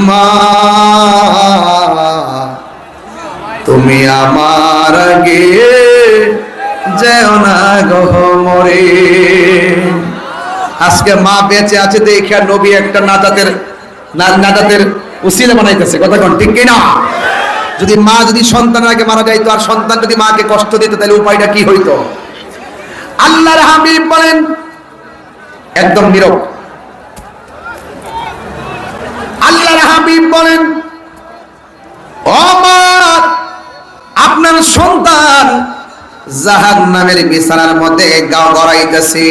মা তুমি আমার আগে যেও না গো মরে। আজকে মা বেঁচে আছে দেখে নবী একটা নাজাতের উসিলা বানাইতেছে, কথা কোন ঠিক কিনা? যদি মা যদি সন্তানের আগে মারা যাইতো আর সন্তান যদি মাকে কষ্ট দিত তাহলে উপায়টা কি হইতো? আল্লাহর হাবিব বলেন, একদম নীরব, আল্লাহর হাবিব বলেন, ও মা আপনার সন্তান জাহান্নামের বিছানার মধ্যে গা গড়াইতেছে,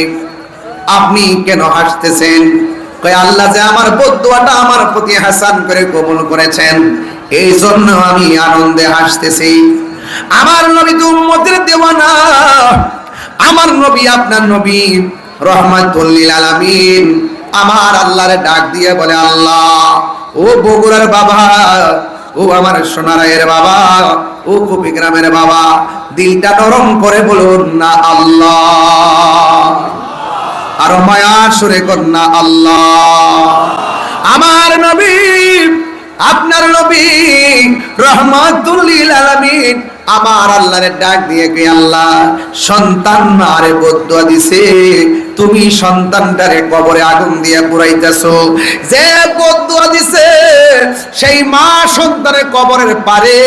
আপনি কেন হাসতেছেন? কয় আল্লাহ যে আমার বদদুয়াটা আমার প্রতি হাসান করে কবুল করেছেন, এই জন্য আমি আনন্দে হাসতেছি। আমার নবী তো উম্মতের দেওয়ানা, আমার নবী আপনার নবী রহমাতুল লিল আলামিন। আমার আল্লাহরে ডাক দিয়ে বলে, আল্লাহ ও বগুড়ার বাবা, ও আমার সোনারায়ের বাবা, ও কুপিগ্রামের বাবা, দিলটা নরম করে বলুন না আল্লাহ, আর মায়ার সুরে কন্যা আল্লাহ। আমার নবী আপনার নবী রহমাতুল লিল আলামিন আমার আল্লাহরে ডাক দিয়ে কে আল্লাহ সন্তান মারে বদদুয়া দিছে, তুমি সন্তানটারে কবরে আগুন দিয়ে পুরাইতেছো। যে বদদুয়া দিছে সেই মা সন্তানের কবরের পারে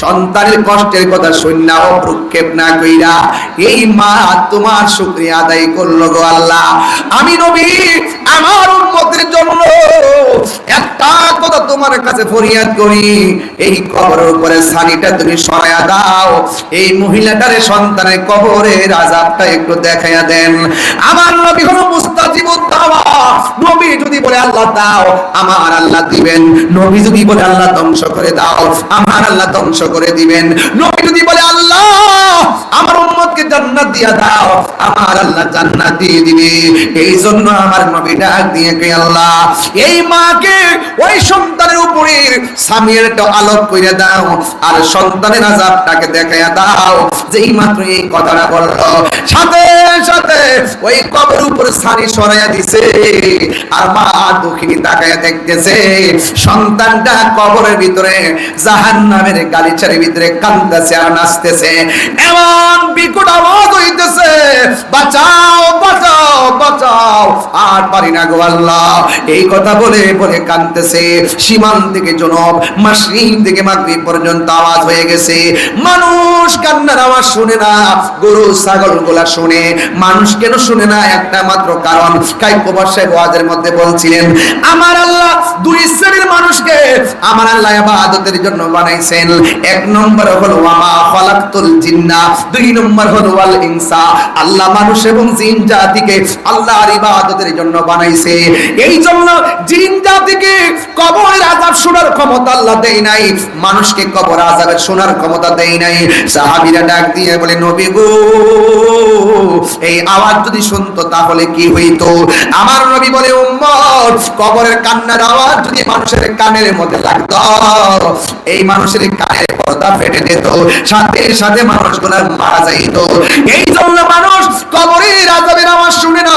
সন্তানের কষ্টের কথা শুননা ও প্রক্ষেপ না কইরা এই মা তোমার শুকরিয়া আদায় করলো গো আল্লাহ। আমি নবী আমার উম্মতের জন্য একটা কথা তোমার কাছে ফরিয়াদ করি, এই কবরের উপরে ছানিটা তুমি সরায়া দাও, এই মহিলাটারে সন্তানের কবরের আযাবটা একটু দেখাইয়া দেন। আমার নবী হলো মুস্তাজিবুদ দাওয়া, নবী যদি বলে আল্লাহ দাও আমার আল্লাহ দিবেন, নবী যদি বলে আল্লাহ ধ্বংস করে দাও আমার আল্লাহ ধ্বংস করে দিবেন, নবী যদি বলে আল্লাহ আমার উম্মতকে জান্নাত দিয়া দাও আমার আল্লাহ জান্নাত দিয়ে দিবে। এই জন্য আমার নবী ডাক দিয়ে কে আল্লাহ এই মাকে ওই সন্তানের উপরে সামিয়ারটা আলোক কইরা দাও আর সন্তানের আযাবটাকে দেখাইয়া দাও। যেই মাত্র এই কথাটা বলল সাথে সাথে ওই কবরের উপর ছানি সরাইয়া দিছে, আর মা দুঃখিনী তাকায়া দেখতেছে সন্তানটা কবরের ভিতরে জাহান্নামের গালিচার ভিতরে কাঁদতেছে আর নাচতেছে, এমন বিকট আওয়াজ হইতেছে, বাঁচাও বাঁচাও বাঁচাও, আর পারি না গো আল্লাহ। এই কথা বলে বলে কাঁদতেছে। সীমান্ত থেকে জনব, মাশরিক থেকে মাগরিব পর্যন্ত আওয়াজ হয়ে গেছে। মানুষ কান্নার আওয়াজ শুনে না, গরু ছাগল গুলা শুনে, মানুষ কেন শুনে না? একটা মাত্র কারণ, কায়কোবাদ সাহেব ওয়াজের মধ্যে বলছিলেন আমার আল্লাহ দুই শ্রেণীর মানুষকে আমার আল্লাহ ইবাদতের জন্য বানাইছেন। এক নম্বর হলো ওয়ামা খালাকতুল জিন্না, দুই নম্বর হলো ওয়াল ইনসা, আল্লাহ মানুষ এবং জিন জাতিকে আল্লাহর ইবাদতের জন্য বানাইছে। এই জন্য জিন জাতিকে কবরের আযাব শোনার ক্ষমতা আল্লাহ দেয় নাই, মানুষকে কবর আযাবের শোনার ক্ষমতা দেয় নাই। সাহাবীরা ডাক দিয়ে বলে নবী গো এই আওয়াজ যদি শুনতো তাহলে কি হইতো? আমার নবী বলে উম্মত কবরের কান্নার আওয়াজ যদি মানুষের কানের মধ্যে লাগতো এই মানুষের কানের পর্দা ফেটে যেত, সাথে সাথে মানুষগুলো মারা যাইত। এই জন্য মানুষ কবরের আযাবের আওয়াজ শুনে না,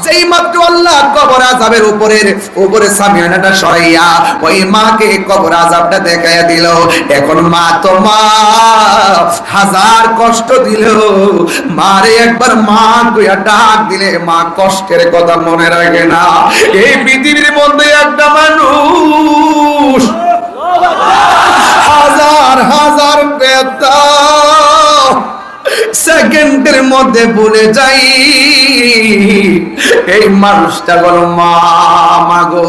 যেই মাত্র আল্লাহ কবর আযাবের উপরে সামিয়ানাটা সরাইয়া ওই মাকে কবর আযাবটা দেখাইয়া দিল। এখন মা তো মা হাজার কষ্ট দিল, মারে একবার মা কইয়া ডাক দিলে মা কষ্টের কথা মনে রাখে না। এই পৃথিবীর মধ্যে একটা মানুষ হাজার হাজার ব্যথা সেকেন্ডের মধ্যে ভুলে যাই, এই মানুষটা বলো মা মাগো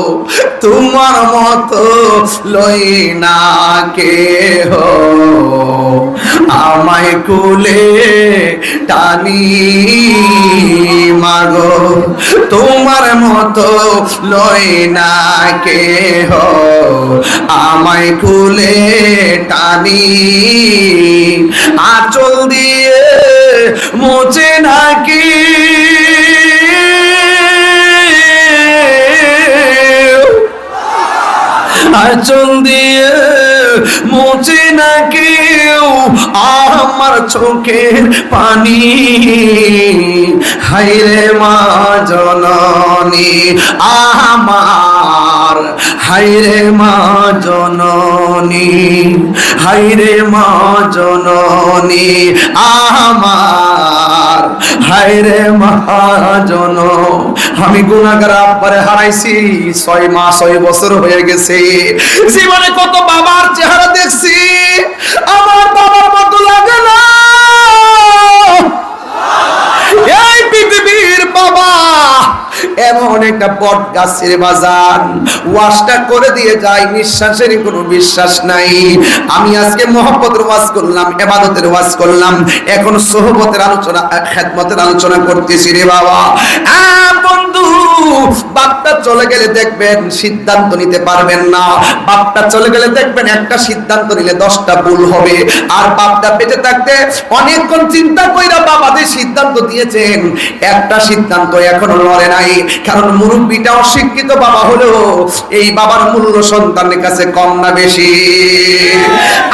তোমার মতো লই না কেহ, আমায় কোলে টানি মাগো তোমার মতো লই না কেহ, আমায় কোলে টানি, আঁচল দিয়ে মোচে নাকি আঁচল দিয়ে মোচে না কেউ আমার চোখের পানি, হায়রে মা জননী আমার হায়রে মা জননী, হায়রে মা জননী আমার, হায়রে মা জন। আমি গুনাহগার আব্বারে হারাইছি 6 মাস 6 বছর হয়ে গেছে। জীবনে কত বাবার চেহারা দেখছি, আমার বাবার মতো লাগে না। এই পৃথিবীর বাবা এমন একটা বট গাছের বাজার, ওয়াজটা করে দিয়ে যায়, নিঃশ্বাসের কোনো বিশ্বাস নাই। আমি আজকে মহব্বতের ওয়াজ করলাম, ইবাদতের ওয়াজ করলাম, এখন সোহবতের আলোচনা, খেদমতের আলোচনা করতেছি রে বাবা। বন্ধু, বাপটা চলে গেলে দেখবেন সিদ্ধান্ত নিতে পারবেন না। বাপটা চলে গেলে দেখবেন একটা সিদ্ধান্ত নিলে 10টা ভুল হবে। আর বাপটা বেঁচে থাকতে অনেকক্ষণ চিন্তা কইরা বাবাদের সিদ্ধান্ত দিয়েছেন, একটা সিদ্ধান্ত এখনো লড়ে নাই। কারণ মুরব্বীটা অশিক্ষিত বাবা হলো, এই বাবার মূল্য সন্তানের কাছে কম না বেশি?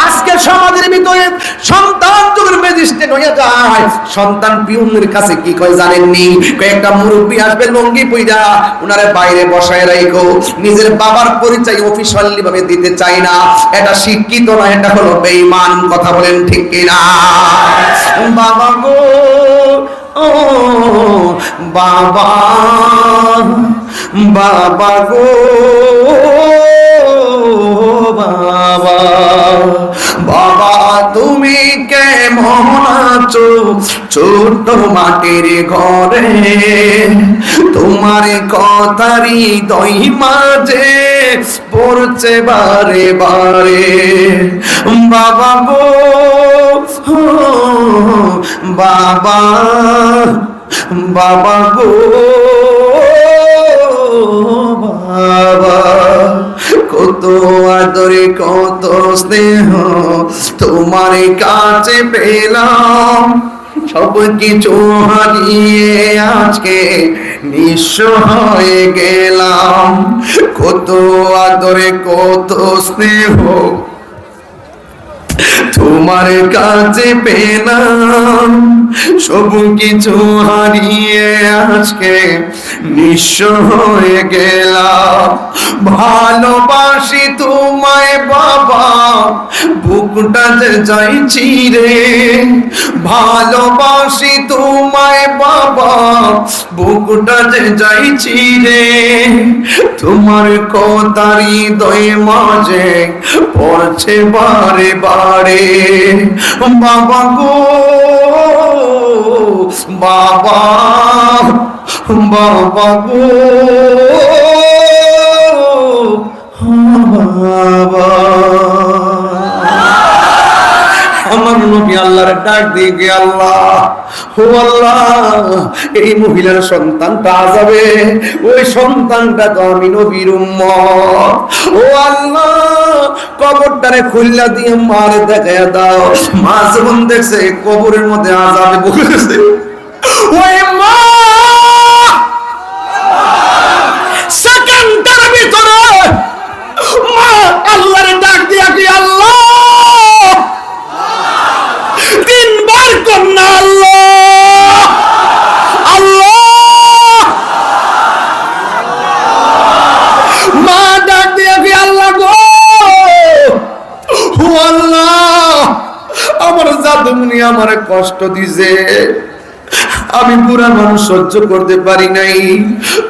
আজকে সমাজের ভিতরে সন্তান যখন ম্যাজিস্ট্রেট হয়ে যায়, সন্তান পিউনের কাছে কি কয় জানেননি? কয়েকটা মুরব্বী আসবে লঙ্গি পইরা, উনারে বাইরে বসায় রাখো। নিজের বাবার পরিচয় অফিসিয়ালি ভাবে দিতে চায় না। এটা শিক্ষিত না, এটা হলো বেঈমান। কথা বলেন ঠিক কিনা? বাবা গো, ও বাবা, বাবা গো বাবা, বাবা তুমি কেমন আছো ছোট মাটির ঘরে? তোমার কথারই দই মাঝে পড়ছে বারে বারে। বাবা গো, বাবা, বাবা গো বাবা, কত আদরে কত স্নেহ তোমার কাছে পেলাম, সব কিছু হারিয়ে আজকে নিঃস্ব হয়ে গেলাম। কত আদরে কত স্নেহ তোমার কাছে পেলাম, সব কিছু হারিয়ে আজকে নিঃস্ব হয়ে গেলাম। ভালোবাসি তোমায় বাবা, বুকটা যে চাইছি রে। ভালোবাসি তোমায় বাবা, বুকটা যে চাইছি রে। তোমার কথারই হৃদয় মাঝে পড়ছে বারে বারে। বাবা গো বাবা, বাবা গো বাবা। আমার নবী আল্লাহর ডাক দিয়ে, আল্লাহ ও আল্লাহ, এই মহিলার সন্তানটা যাবে, ওই সন্তানটা তো আমি নবীর উম্মত। ও আল্লাহ, কবরটারে খুললা দিয়ে মারে দেখায়া দাও। মা যখন দেখছে কবরের মধ্যে আযাবে বসেছে, ওই মা সেকেন্ডের ভিতরে মা আল্লাহর ডাক দিয়া কি, আল্লাহ, তিনবার কন্যা, আল্লাহ আল্লাহ। মা ডাক দিয়া কি, আল্লাহ গো, ও আল্লাহ, আমার জাদুমনি আমার কষ্ট দিছে, আমি পুরা মানুষ সহ্য করতে পারি নাই।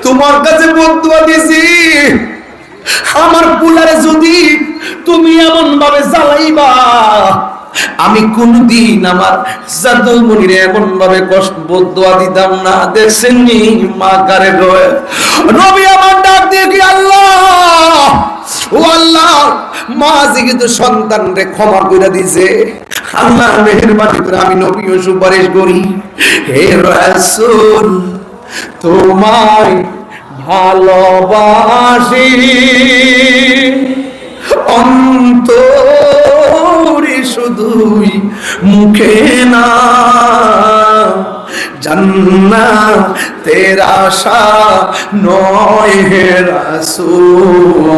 তোমার কাছে বদদুয়া দিছি, আমার পুলারে যদি তুমি এমন ভাবে জ্বালাইবা, আমি কোনদিন আমার জাদুমনির এমন ভাবে কষ্ট বদদুয়া দিতাম না। দেখছেন নি মা কারে গয়। নবী আমার ডাক দিয়ে কি, আল্লাহ ও আল্লাহ, মা যেহেতু সন্তান রে ক্ষমা করে দিছে, আল্লাহ মেহেরবানি করে আমি নবীও সুপারিশ করি, হে রাসূল তোমায় ভালোবাসি, অন্তরে শুধুই মুখে না, জান্নাতের আশা নয় হে রাসূল,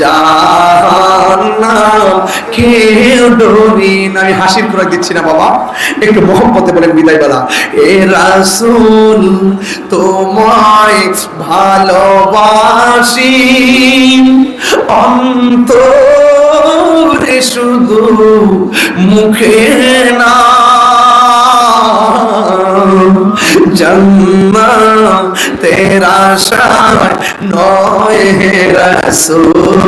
জাহান্নাম কেউ ডরি না। আমি হাসির খোরাক দিচ্ছি না বাবা, একটু মোহব্বতে বলেন বিদায় বেলা। এ রাসূল তোমায় ভালোবাসি অন্তরে শুধু মুখে না, জান্নাতের আশায় নয় হে রাসূল,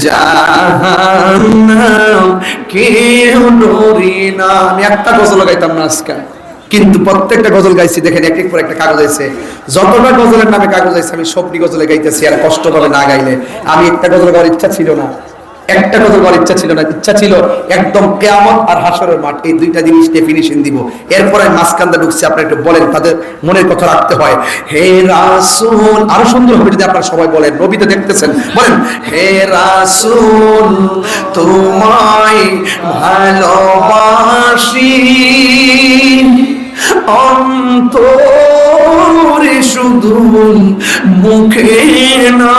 জাহান্নাম কেউ ডরি না। আমি একটা গজল গাইতাম না আজকে, কিন্তু প্রত্যেকটা গজল গাইছি দেখেন এক এক করে একটা কাগজ আছে। যতটা গজলের নামে কাগজ আছে আমি সবটি গজলে গাইতেছি, আর কষ্ট করে না গাইলে। আমি একটা গজল গাওয়ার ইচ্ছা ছিল না, একটা কথা বলার ইচ্ছা ছিল না, ইচ্ছা ছিল একদম কিয়ামত আর হাসরের মাঠ, এই দুইটা জিনিস ডেফিনিশন দিব। এরপরে মাঝখানটা ঢুকছে, আপনারা একটু বলেন, তাদের মনের কথা রাখতে হয়। হে রাসূল, আরো সুন্দর হবে যদি আপনারা সবাই বলেন, নবীতে দেখতেছেন, বলেন হে রাসূল তোমায় ভালোবাসি অন্তরে শুধু মুখে না,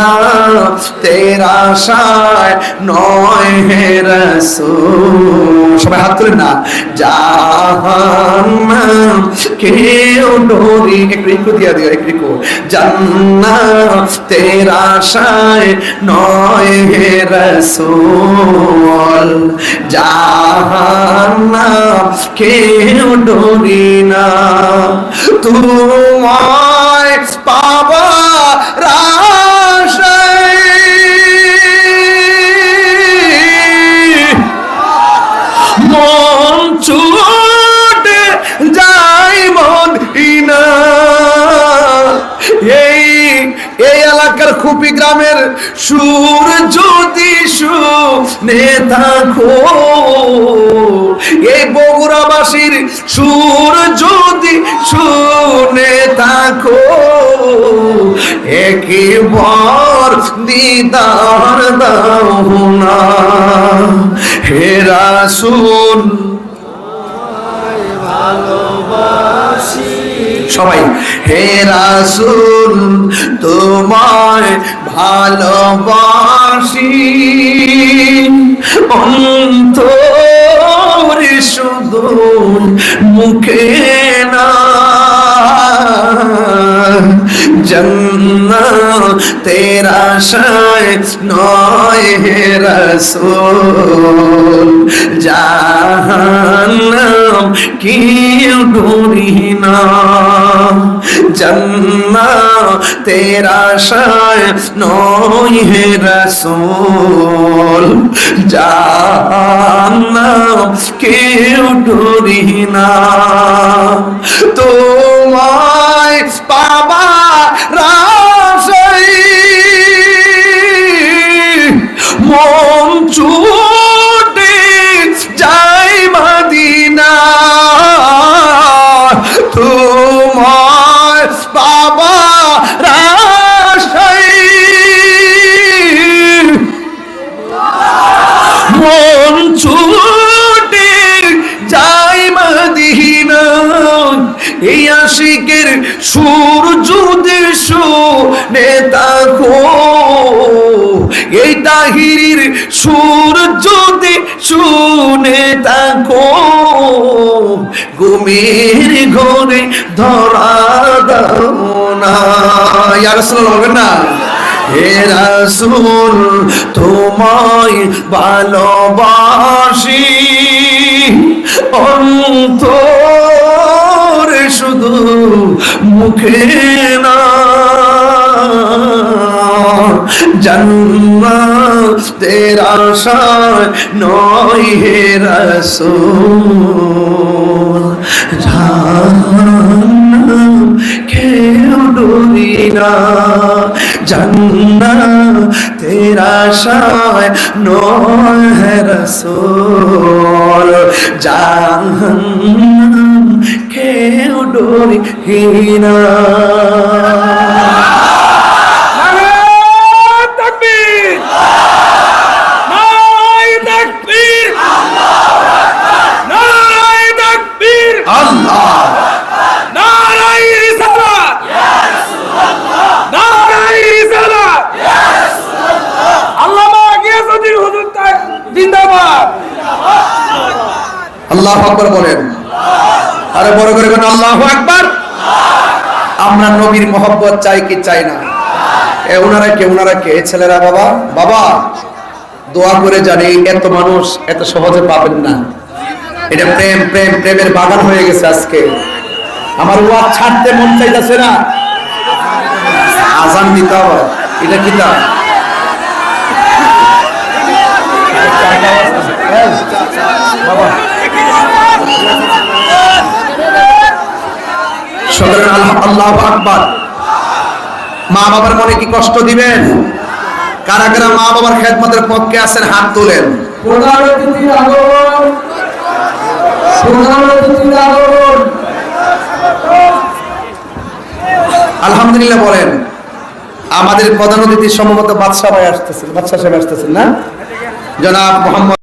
জান্নাতের আশায় নয় হে রাসূল। সবাই হাত তুলেন না। জাহান্নাম কেউ ডরি, একটু দিয়া দিও, একটু। জান্নাতের আশায় নয় হে রাসূল, জাহান্নাম কেউ ডরি না। তোমায় পাবা মন ছুটে যাই মদিনা। এই এলাকার খুপি গ্রামের সুর যদি শুনে থাকো, এই বগুড়াবাসীর সুর যদি শুনে থাকো, একবার দিদার দাও না হে রাসূল। সবাই হে রাসূল তোমায় ভালোবাসি অন্তরে শুধু মুখে না, জান্নাতের আশায় নয় হে রাসূল, জাহান্নাম কেউ ডরি না। জান্নাতের আশায় নয় হে রাসূল, জাহান্নাম কেউ ডরি না। তোমায় পাবা রাশাই মন ছুটে যাই মদিনা। তোমায় পাবা রাশাই মন ছুটে যাই মদিনা। এই আশিকের সুর যদি শুনে থাকো, এই তাহিরির সুর যদি শুনে থাকো, ঘুমের ঘরে ধরা দাও না। ইয়া রাসূলুল্লাহ বলবেন না, হে রাসূল তোমায় ভালোবাসি অন্তরে শুধু মুখে না, জান্নাতের আশায় নয় হে রাসূল, জাহান্নাম কেউ ডরি না। জান্নাতের আশায় নয় হে রাসূল, জাহান্নাম কেউ ডরি না। নারায়ে রিসালাত, ইয়া রাসূলুল্লাহ, নারায়ে রিসালাত। আল্লাহু আকবার বলেন, আরে বড় করে বলেন আল্লাহু আকবার। আমরা নবীর মহব্বত চাই কি চাই না? ওনারা কে ছেলেরা? বাবা বাবা দোয়া করে জানি এত মানুষ এত সহজে পাবেন না। এটা প্রেমের বাগান হয়ে গেছে আজকে। আমার ওয়াজ ছাড়তে মন চাইতেছে না, আজান দিতে হবে। এটা কি তা বাবা আল্লাহু আকবার। মা বাবার মনে কি কষ্ট দিবেন? কারা কারা মা বাবার খেদমতের পক্ষে আছেন হাত তোলেন। আলহামদুলিল্লাহ বলেন। আমাদের প্রধান অতিথি সম্ভবত বাদশাহ ভাই আসতেছেন, বাদশাহ সাহেব আসতেছেন না? জনাব মোহাম্মদ